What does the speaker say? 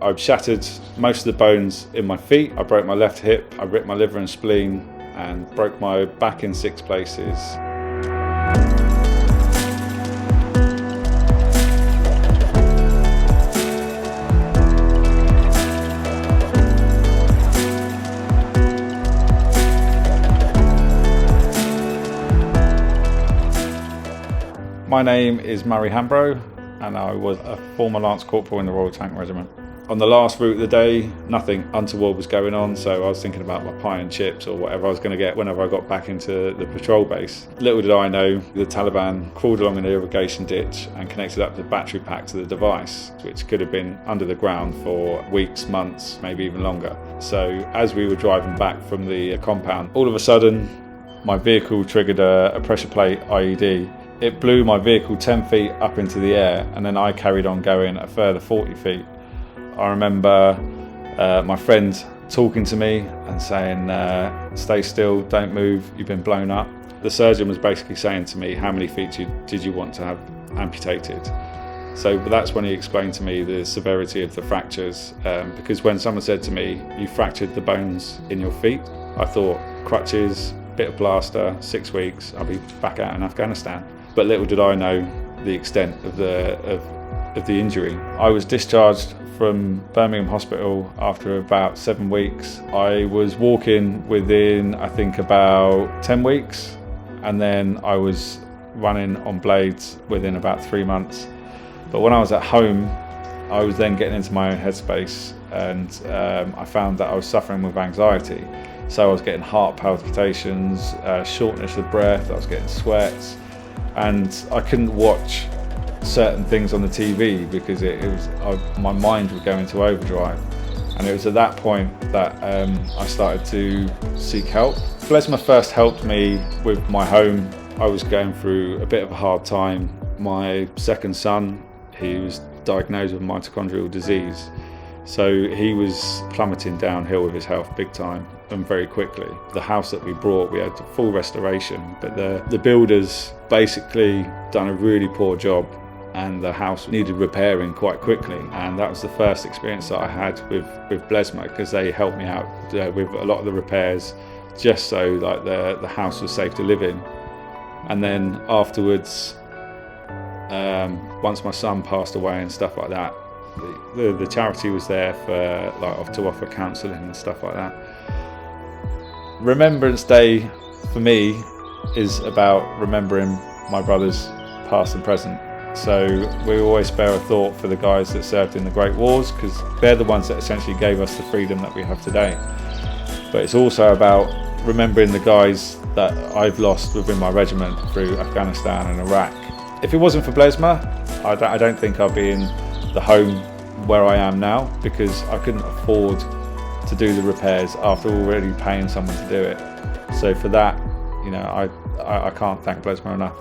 I've shattered most of the bones in my feet. I broke my left hip, I ripped my liver and spleen, and broke my back in 6 places. My name is Hambro, and I was a former Lance Corporal in the Royal Tank Regiment. On the last route of the day, nothing untoward was going on, so I was thinking about my pie and chips or whatever I was going to get whenever I got back into the patrol base. Little did I know, the Taliban crawled along an irrigation ditch and connected up the battery pack to the device, which could have been under the ground for weeks, months, maybe even longer. So as we were driving back from the compound, all of a sudden my vehicle triggered a pressure plate IED. It blew my vehicle 10 feet up into the air, and then I carried on going a further 40 feet. I remember my friend talking to me and saying, stay still, don't move, you've been blown up. The surgeon was basically saying to me, how many feet did you want to have amputated? So that's when he explained to me the severity of the fractures, because when someone said to me, you fractured the bones in your feet, I thought, crutches, bit of plaster, 6 weeks, I'll be back out in Afghanistan. But little did I know the extent of the injury. I was discharged from Birmingham Hospital after about 7 weeks. I was walking within, I think, about 10 weeks, and then I was running on blades within about 3 months. But when I was at home, I was then getting into my own headspace, and I found that I was suffering with anxiety. So I was getting heart palpitations, shortness of breath, I was getting sweats, and I couldn't watch certain things on the TV because my mind would go into overdrive. And it was at that point that I started to seek help. Blesma first helped me with my home. I was going through a bit of a hard time. My second son, he was diagnosed with mitochondrial disease. So he was plummeting downhill with his health big time and very quickly. The house that we brought, we had full restoration, but the builders basically done a really poor job, and the house needed repairing quite quickly. And that was the first experience that I had with Blesma, because they helped me out with a lot of the repairs, just so like the house was safe to live in. And then afterwards, once my son passed away and stuff like that, the charity was there to offer counselling and stuff like that. Remembrance Day for me is about remembering my brothers past and present. So we always spare a thought for the guys that served in the Great Wars, because they're the ones that essentially gave us the freedom that we have today. But it's also about remembering the guys that I've lost within my regiment through Afghanistan and Iraq. If it wasn't for Blesma, I don't think I'd be in the home where I am now, because I couldn't afford to do the repairs after already paying someone to do it. So for that, I can't thank Blesma enough.